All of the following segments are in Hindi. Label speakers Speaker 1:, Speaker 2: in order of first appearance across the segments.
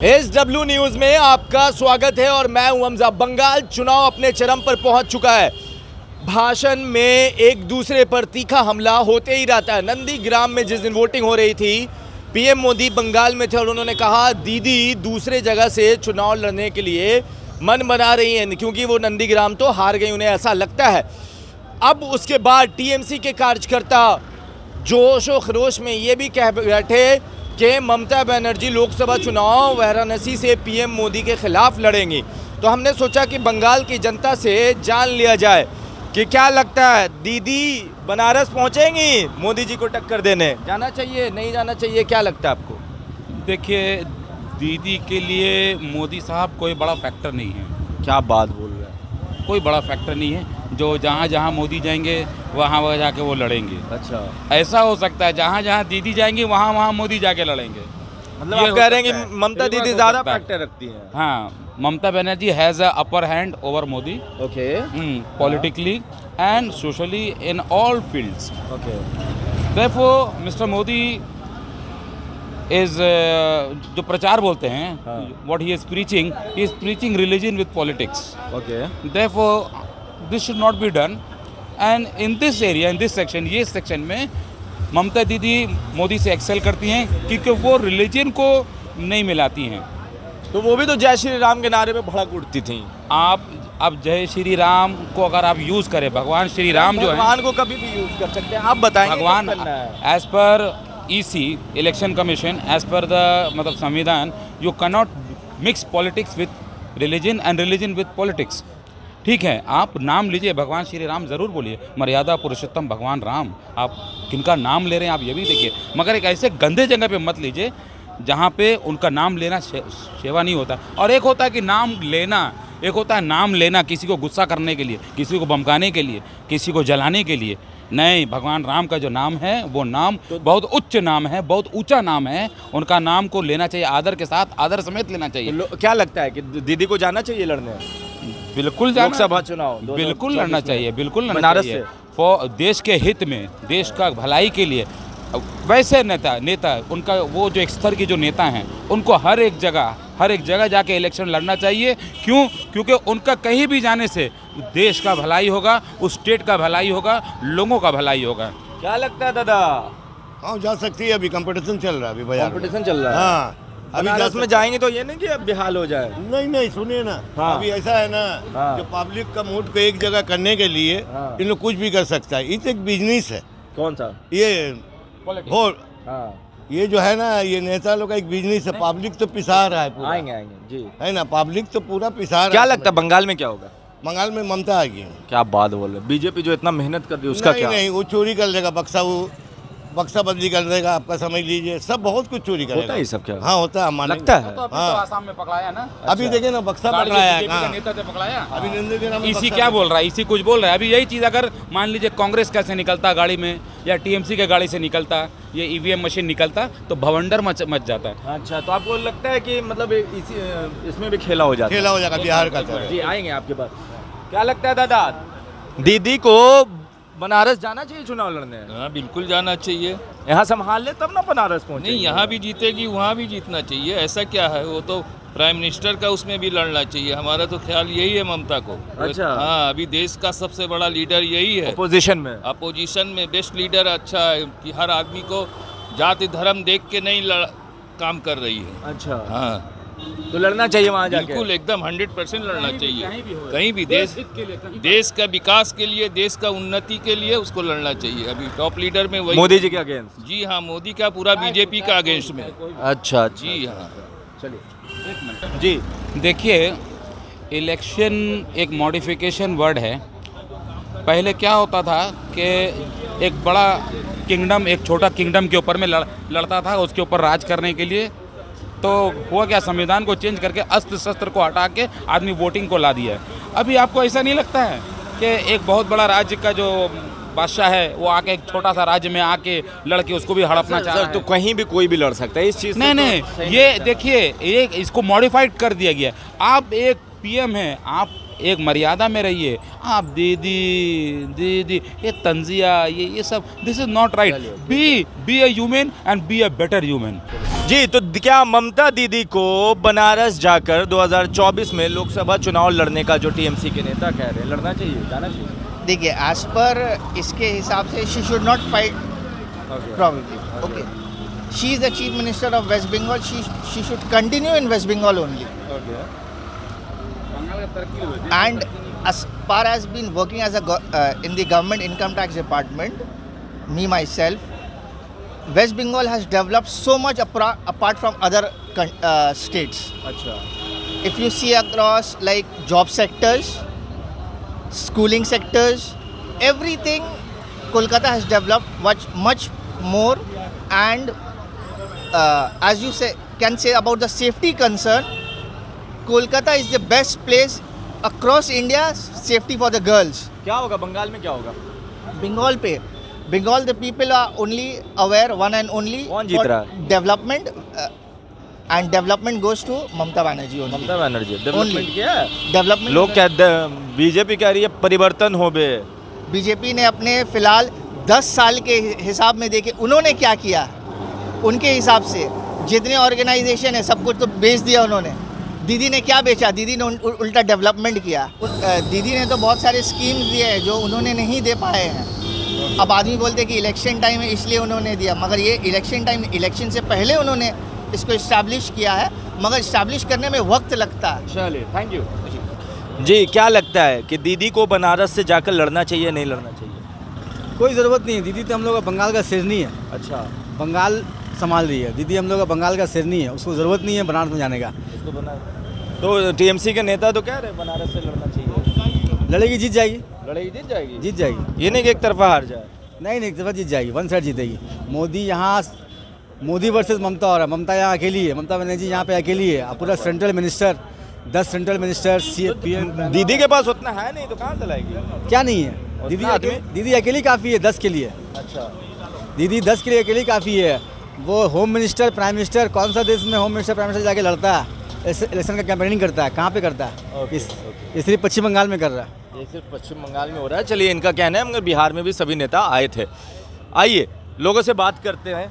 Speaker 1: SW न्यूज में आपका स्वागत है और मैं हूं हमजा। बंगाल चुनाव अपने चरम पर पहुंच चुका है। भाषण में एक दूसरे पर तीखा हमला होते ही रहता है। नंदीग्राम में जिस दिन वोटिंग हो रही थी, पीएम मोदी बंगाल में थे और उन्होंने कहा दीदी दूसरे जगह से चुनाव लड़ने के लिए मन बना रही हैं क्योंकि वो नंदीग्राम तो हार गई, उन्हें ऐसा लगता है। अब उसके बाद टीएमसी के कार्यकर्ता जोश व खरोश में ये भी कह बैठे कि ममता बनर्जी लोकसभा चुनाव वाराणसी से पीएम मोदी के खिलाफ लड़ेंगी। तो हमने सोचा कि बंगाल की जनता से जान लिया जाए कि क्या लगता है, दीदी बनारस पहुंचेंगी मोदी जी को टक्कर देने? जाना चाहिए, नहीं जाना चाहिए, क्या लगता है आपको?
Speaker 2: देखिए, दीदी के लिए मोदी साहब कोई बड़ा फैक्टर नहीं है।
Speaker 1: क्या बात बोल रहे हैं?
Speaker 2: कोई बड़ा फैक्टर नहीं है। जो जहाँ जहाँ मोदी जाएंगे वहाँ जाके वो लड़ेंगे।
Speaker 1: अच्छा,
Speaker 2: ऐसा हो सकता है जहाँ जहाँ दीदी जाएंगी वहाँ मोदी जाके लड़ेंगे।
Speaker 1: मतलब आप कह रहे हैं कि ममता दीदी ज़्यादा फैक्टर रखती हैं?
Speaker 2: हाँ, Mamata Banerjee has a upper hand over Modi
Speaker 1: okay
Speaker 2: politically and socially in all fields.
Speaker 1: Okay,
Speaker 2: therefore mister Modi is जो प्रचार बोलते हैं, what he is preaching religion with politics.
Speaker 1: Okay,
Speaker 2: Therefore, this should not be done. And in this area, in this section, ये सेक्शन में ममता दीदी मोदी से एक्सेल करती हैं क्योंकि वो रिलीजन को नहीं मिलाती हैं।
Speaker 1: तो वो भी तो जय श्री राम के नारे पे भड़क उठती थी।
Speaker 2: आप अब जय श्री राम को अगर आप यूज़ करें, भगवान श्री राम जो है,
Speaker 1: भगवान को कभी भी यूज कर सकते हैं, आप बताएंगे
Speaker 2: भगवान
Speaker 1: कब करना है?
Speaker 2: As per EC election commission, as per the मतलब संविधान, you cannot mix politics with religion and religion with politics. ठीक है, आप नाम लीजिए, भगवान श्री राम ज़रूर बोलिए, मर्यादा पुरुषोत्तम भगवान राम, आप किनका नाम ले रहे हैं आप ये भी देखिए, मगर एक ऐसे गंदे जगह पे मत लीजिए जहाँ पे उनका नाम लेना सेवा नहीं होता। और एक होता है कि नाम लेना, एक होता है नाम लेना किसी को गुस्सा करने के लिए, किसी को बमकाने के लिए, किसी को जलाने के लिए। नहीं, भगवान राम का जो नाम है वो नाम बहुत उच्च नाम है, बहुत ऊंचा नाम है। उनका नाम को लेना चाहिए, आदर के साथ, आदर समेत लेना चाहिए।
Speaker 1: तो क्या लगता है कि दीदी को जाना चाहिए लड़ने?
Speaker 2: बिल्कुल जाना,
Speaker 1: लोकसभा चुनाव
Speaker 2: बिल्कुल लड़ना चाहिए, बिल्कुल लड़ना
Speaker 1: बनारस
Speaker 2: चाहिए
Speaker 1: से।
Speaker 2: फॉर देश के हित में, देश का भलाई के लिए। वैसे नेता उनका वो जो एक स्तर के जो नेता हैं उनको हर एक जगह जाके इलेक्शन लड़ना चाहिए। क्यों? क्योंकि उनका कहीं भी जाने से देश का भलाई होगा, उस स्टेट का भलाई होगा, लोगों का भलाई होगा।
Speaker 1: क्या लगता है दादा?
Speaker 3: हाँ, जा सकती है। अभी कंपटीशन चल रहा है, अभी बाजार में।
Speaker 1: कंपटीशन चल रहा है।
Speaker 3: हाँ, अभी
Speaker 1: बनारस में जाएंगे तो ये नहीं कि अब बेहाल हो जाए।
Speaker 3: नहीं, सुनिए ना।
Speaker 1: हाँ।
Speaker 3: अभी ऐसा है ना,
Speaker 1: हाँ।
Speaker 3: जो पब्लिक का मूड को एक जगह करने के लिए
Speaker 1: हाँ।
Speaker 3: इन लोग कुछ भी कर सकता है। ये तो एक बिजनेस है।
Speaker 1: कौन सा?
Speaker 3: ये हो
Speaker 1: हाँ,
Speaker 3: ये जो है ना, ये नेता लोग का एक बिजनेस है। पब्लिक तो पिसा रहा है पूरा,
Speaker 1: आएंगे जी।
Speaker 3: है ना, पब्लिक तो पूरा पिसा रहा है।
Speaker 1: क्या लगता है बंगाल में क्या होगा?
Speaker 3: बंगाल में ममता आ गई।
Speaker 1: क्या बात बोल रहे, बीजेपी जो इतना मेहनत कर रही है उसका क्या?
Speaker 3: नहीं, वो चोरी कर लेगा, बक्सा बदली कर देगा, आपका समझ लीजिए, सब बहुत कुछ चोरी करेगा।
Speaker 1: होता है ये सब क्या?
Speaker 3: हाँ, होता है, मानेंगे।
Speaker 1: लगता है।
Speaker 2: तो अभी
Speaker 3: हाँ।
Speaker 2: तो आसाम में पकड़ाया ना,
Speaker 3: अभी देखिए ना, बक्सा
Speaker 2: गाड़ी
Speaker 3: पकड़ाया है।
Speaker 2: बीजेपी का
Speaker 3: हाँ।
Speaker 2: नेता से पकड़ाया।
Speaker 3: अभी नंदीग्राम में
Speaker 2: इसी
Speaker 3: बक्सा
Speaker 2: क्या बोल रहा है, इसी कुछ बोल रहा है। अभी यही चीज़ अगर मान लीजिए कांग्रेस का से निकलता गाड़ी में, या टीएमसी के गाड़ी से निकलता, ये ईवीएम मशीन निकलता, तो भवंडर मच जाता है।
Speaker 1: अच्छा, तो आपको लगता है कि मतलब इसमें भी खेला हो जाता है?
Speaker 3: खेला हो जाएगा बिहार का तो।
Speaker 1: जी, आएंगे आपके पास। क्या लगता है दादा, दीदी को बनारस जाना चाहिए चुनाव लड़ने?
Speaker 4: हाँ, बिल्कुल जाना चाहिए।
Speaker 1: यहाँ संभाल ले तब ना बनारस पहुँचे।
Speaker 4: नहीं, यहाँ भी जीतेगी, वहाँ भी जीतना चाहिए। ऐसा क्या है, वो तो प्राइम मिनिस्टर का उसमें भी लड़ना चाहिए। हमारा तो ख्याल यही है ममता को।
Speaker 1: अच्छा।
Speaker 4: हाँ, अभी देश का सबसे बड़ा लीडर यही है।
Speaker 1: अपोजिशन में?
Speaker 4: अपोजिशन में बेस्ट लीडर अच्छा है कि हर आदमी को जाति धर्म देख के नहीं काम कर रही है।
Speaker 1: अच्छा,
Speaker 4: हाँ,
Speaker 1: तो लड़ना चाहिए वहाँ जाके?
Speaker 4: बिल्कुल, एकदम 100% लड़ना चाहिए। कहीं भी
Speaker 2: कहीं
Speaker 4: देश का विकास के लिए, देश का उन्नति के लिए उसको लड़ना चाहिए। अभी टॉप लीडर में वही
Speaker 1: मोदी जी के अगेंस्ट?
Speaker 4: जी हाँ, मोदी का पूरा बीजेपी का अगेंस्ट में।
Speaker 1: अच्छा
Speaker 4: जी हाँ।
Speaker 1: चलिए
Speaker 2: एक मिनट।
Speaker 1: जी।
Speaker 2: देखिए, इलेक्शन एक मॉडिफिकेशन वर्ड है। पहले क्या होता था कि एक बड़ा किंगडम एक छोटा किंगडम के ऊपर में लड़ता था, उसके ऊपर राज करने के लिए। तो हुआ क्या, संविधान को चेंज करके अस्त्र शस्त्र को हटा के आदमी वोटिंग को ला दिया है। अभी आपको ऐसा नहीं लगता है कि एक बहुत बड़ा राज्य का जो बादशाह है वो आके एक छोटा सा राज्य में आके लड़के उसको भी हड़पना चाह रहा है?
Speaker 1: तो कहीं भी कोई भी लड़ सकता है इस चीज़ से?
Speaker 2: नहीं, ये देखिए, एक इसको मॉडिफाइड कर दिया गया। आप एक पीएम हैं, आप एक मर्यादा में रहिए। आप दीदी दीदी ये तंजिया ये सब, this is not right. Be a human and be a better human.
Speaker 1: जी, तो क्या ममता दीदी को बनारस जाकर 2024 में लोकसभा चुनाव लड़ने का जो टीएमसी के नेता कह रहे हैं, लड़ना चाहिए, जाना चाहिए?
Speaker 5: देखिए, एज पर इसके हिसाब से she should not fight probably. Okay. She is the chief minister of West Bengal. She should continue in West Bengal only. And as far as been working as in the government income tax department, me myself, West Bengal has developed so much apart from other states.
Speaker 1: अच्छा,
Speaker 5: If you see across like job sectors, schooling sectors, everything, Kolkata has developed much more. And as you can say about the safety concern, Kolkata is the best place across India, safety for the girls.
Speaker 1: क्या होगा बंगाल में, क्या होगा?
Speaker 5: Bengal, the people are only aware one and only
Speaker 1: कौन जीत रहा है?
Speaker 5: development, and development goes to Mamata Banerjee only.
Speaker 1: Mamata Banerjee development किया है?
Speaker 5: Development
Speaker 1: लोग कहते हैं, बीजेपी कह रही है परिवर्तन हो बे।
Speaker 5: बीजेपी ने अपने फिलहाल 10 साल के हिसाब में देखे उन्होंने क्या किया, उनके हिसाब से जितने ऑर्गेनाइजेशन है सब कुछ तो बेच दिया उन्होंने। दीदी ने क्या बेचा? दीदी ने उल्टा डेवलपमेंट किया। दीदी ने तो बहुत सारे स्कीम्स दिए हैं जो उन्होंने नहीं दे पाए हैं। अब आदमी बोलते हैं कि इलेक्शन टाइम है इसलिए उन्होंने दिया, मगर ये इलेक्शन से पहले उन्होंने इसको इस्टेब्लिश किया है, मगर इस्टेब्लिश करने में वक्त लगता है।
Speaker 1: चलिए, थैंक यू। जी, क्या लगता है कि दीदी को बनारस से जाकर लड़ना चाहिए, नहीं लड़ना चाहिए?
Speaker 6: कोई ज़रूरत नहीं है। दीदी तो हम लोग का बंगाल का सिरनी है।
Speaker 1: अच्छा,
Speaker 6: बंगाल संभाल रही है दीदी, हम लोग का बंगाल का सिरनी है, उसको ज़रूरत नहीं है बनारस में जाने का।
Speaker 1: इसको बना तो टीएमसी के नेता तो कह रहे हैं बनारस से लड़ना चाहिए।
Speaker 6: लड़ेगी, जीत जाएगी।
Speaker 1: लड़ाई जीत जाएगी?
Speaker 6: जीत जाएगी।
Speaker 1: ये नहीं कि एक तरफा हार जाए।
Speaker 6: नहीं, एक तरफा जीत जाएगी, वन साइड जीतेगी। मोदी वर्सेस ममता हो रहा है। ममता यहाँ अकेली है, ममता बनर्जी यहाँ पे अकेली है। पूरा सेंट्रल मिनिस्टर, 10 सेंट्रल मिनिस्टर,
Speaker 1: दीदी के पास उतना है नहीं तो कहाँ से लाएगी?
Speaker 6: क्या नहीं है? दीदी अकेली काफ़ी है 10 के लिए।
Speaker 1: अच्छा,
Speaker 6: दीदी 10 के लिए अकेली काफ़ी है। वो होम मिनिस्टर, प्राइम मिनिस्टर, कौन सा देश में होम मिनिस्टर, प्राइम मिनिस्टर जाके लड़ता है? इलेक्शन का कैंपेनिंग करता है, कहाँ पे करता है? ये सिर्फ पश्चिम बंगाल में कर रहा है।
Speaker 1: ये सिर्फ पश्चिम बंगाल में हो रहा है। चलिए, इनका कहना है, मगर बिहार में भी सभी नेता आए थे। आइए लोगों से बात करते हैं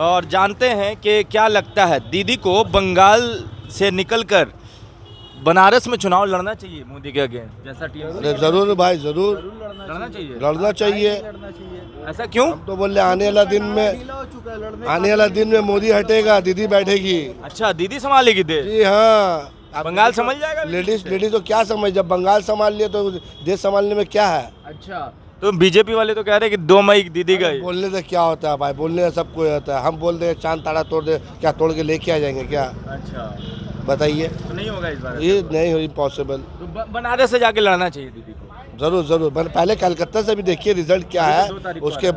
Speaker 1: और जानते हैं कि क्या लगता है, दीदी को बंगाल से निकलकर बनारस में चुनाव लड़ना चाहिए मोदी के अगेंस्ट, जैसा टीएमसी?
Speaker 3: जरूर भाई, जरूर
Speaker 1: लड़ना चाहिए।
Speaker 3: लड़ना चाहिए।
Speaker 1: ऐसा क्यों?
Speaker 3: हम तो बोले आने वाला दिन में मोदी हटेगा, दीदी बैठेगी।
Speaker 1: अच्छा, दीदी संभालेगी देश?
Speaker 3: जी हाँ।
Speaker 1: बंगाल संभल जाएगा?
Speaker 3: लेडीज तो क्या समझ, जब बंगाल संभाल लिया तो देश संभालने में क्या है?
Speaker 1: अच्छा, तो बीजेपी वाले तो कह रहे हैं कि 2 मई दीदी का ही।
Speaker 3: बोलने से क्या होता है भाई, बोलने से सब कुछ होता है। हम बोल दे चांद तारा तोड़ दे, क्या तोड़ के लेके आ जाएंगे क्या?
Speaker 1: अच्छा,
Speaker 3: बताइए।
Speaker 1: तो नहीं होगा इस बार?
Speaker 3: ये नहीं हो इम्पॉसिबल।
Speaker 1: तो बनारस से जाके लड़ना चाहिए दीदी को?
Speaker 3: जरूर। पहले कलकत्ता से भी देखिए रिजल्ट क्या है, उसके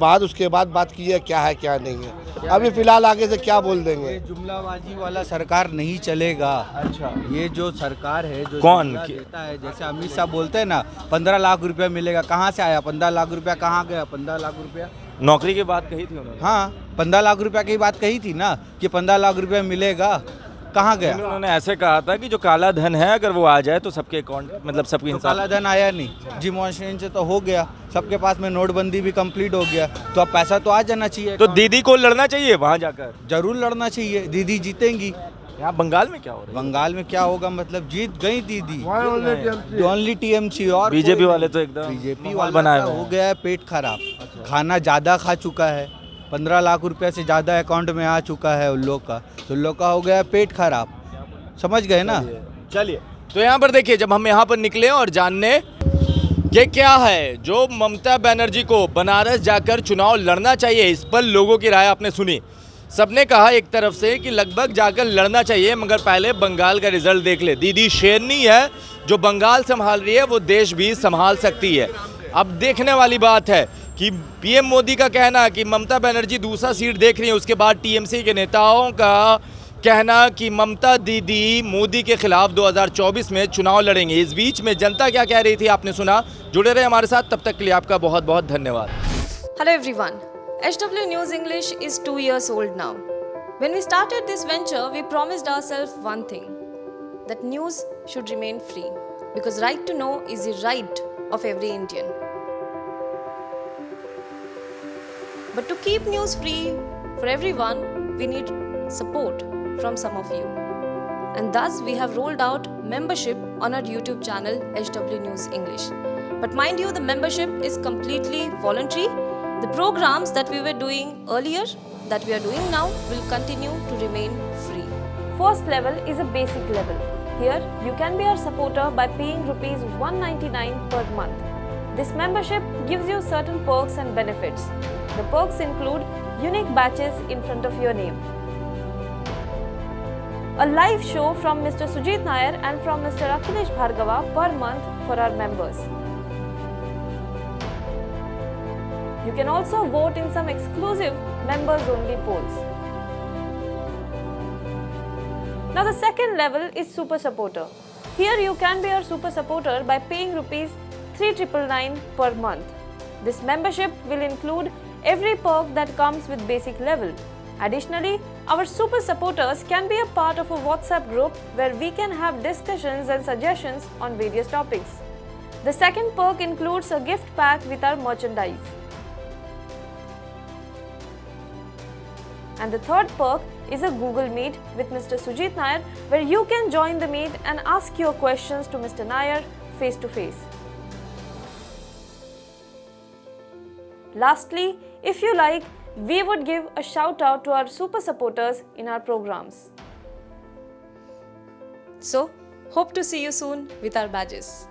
Speaker 3: बाद बात कीजिए क्या है क्या नहीं है। अभी फिलहाल आगे से क्या बोल देंगे?
Speaker 7: जुमलाबाजी वाला सरकार नहीं चलेगा।
Speaker 1: अच्छा,
Speaker 7: ये जो सरकार है जो
Speaker 1: कौन
Speaker 7: जुमला देता है, जैसे अमित शाह बोलते हैं ना 15 लाख रुपया मिलेगा, कहाँ से आया 15 लाख रुपया? कहाँ गया 15 लाख रुपया?
Speaker 1: नौकरी की बात कही थी उन्होंने।
Speaker 7: हाँ, 15 लाख रुपया की बात कही थी ना कि 15 लाख रुपया मिलेगा, कहाँ गया?
Speaker 1: उन्होंने ऐसे कहा था कि जो काला धन है अगर वो आ जाए तो सबके अकाउंट, मतलब सबके
Speaker 7: तो
Speaker 1: हिसाब।
Speaker 7: काला धन आया नहीं, डिमॉन्स्ट्रेशन से तो हो गया, सबके पास में नोटबंदी भी कंप्लीट हो गया, तो अब पैसा तो आ जाना चाहिए।
Speaker 1: तो दीदी को लड़ना चाहिए वहाँ जाकर?
Speaker 7: जरूर लड़ना चाहिए, दीदी जीतेंगी।
Speaker 1: यहाँ बंगाल में क्या हो रहा है?
Speaker 7: बंगाल में क्या होगा, मतलब जीत गई दीदी। ओनली टीएमसी और
Speaker 1: बीजेपी वाले तो एकदम
Speaker 7: बीजेपी
Speaker 1: माहौल
Speaker 7: वाला
Speaker 1: बनाए
Speaker 7: का
Speaker 1: हुए
Speaker 7: हो
Speaker 1: हैं।
Speaker 7: गया है पेट खराब। खाना ज़्यादा खा चुका है, 15 लाख रुपया से ज़्यादा अकाउंट में आ चुका है उन लोग का, तो उन लोग का हो गया है पेट खराब। समझ गए ना?
Speaker 1: चलिए, तो यहाँ पर देखिए, जब हम यहाँ पर निकले और जानने ये क्या है जो ममता बनर्जी को बनारस जाकर चुनाव लड़ना चाहिए, इस पर लोगों की राय आपने सुनी। सबने कहा एक तरफ से कि लगभग जाकर लड़ना चाहिए, मगर पहले बंगाल का रिजल्ट देख ले। दीदी शेरनी है, जो बंगाल संभाल रही है वो देश भी संभाल सकती है। अब देखने वाली बात है कि पीएम मोदी का कहना कि ममता बनर्जी दूसरा सीट देख रही है, उसके बाद टीएमसी के नेताओं का कहना कि ममता दीदी मोदी के खिलाफ 2024 में चुनाव लड़ेंगे। इस बीच में जनता क्या कह रही थी आपने सुना। जुड़े रहे हमारे साथ, तब तक के लिए आपका बहुत बहुत धन्यवाद।
Speaker 8: Hello everyone. HW News English is 2 years old now. When we started this venture, we promised ourselves one thing, that news should remain free. because right to know is the right of every Indian. But to keep news free for everyone, we need support from some of you. And thus we have rolled out membership on our YouTube channel HW News English. But mind you, the membership is completely voluntary. The programs that we were doing earlier, that we are doing now, will continue to remain free. First level is a basic level. Here, you can be our supporter by paying rupees 199 per month. This membership gives you certain perks and benefits. The perks include unique badges in front of your name, a live show from Mr. Sujit Nair and from Mr. Akhilesh Bhargava per month for our members. You can also vote in some exclusive members-only polls. Now the second level is Super Supporter. Here you can be our Super Supporter by paying rupees 3,999 per month. This membership will include every perk that comes with basic level. Additionally, our Super Supporters can be a part of a WhatsApp group where we can have discussions and suggestions on various topics. The second perk includes a gift pack with our merchandise. And the third perk is a Google Meet with Mr. Sujit Nair, where you can join the meet and ask your questions to Mr. Nair face to face. Lastly, if you like, we would give a shout out to our super supporters in our programs. So, hope to see you soon with our badges.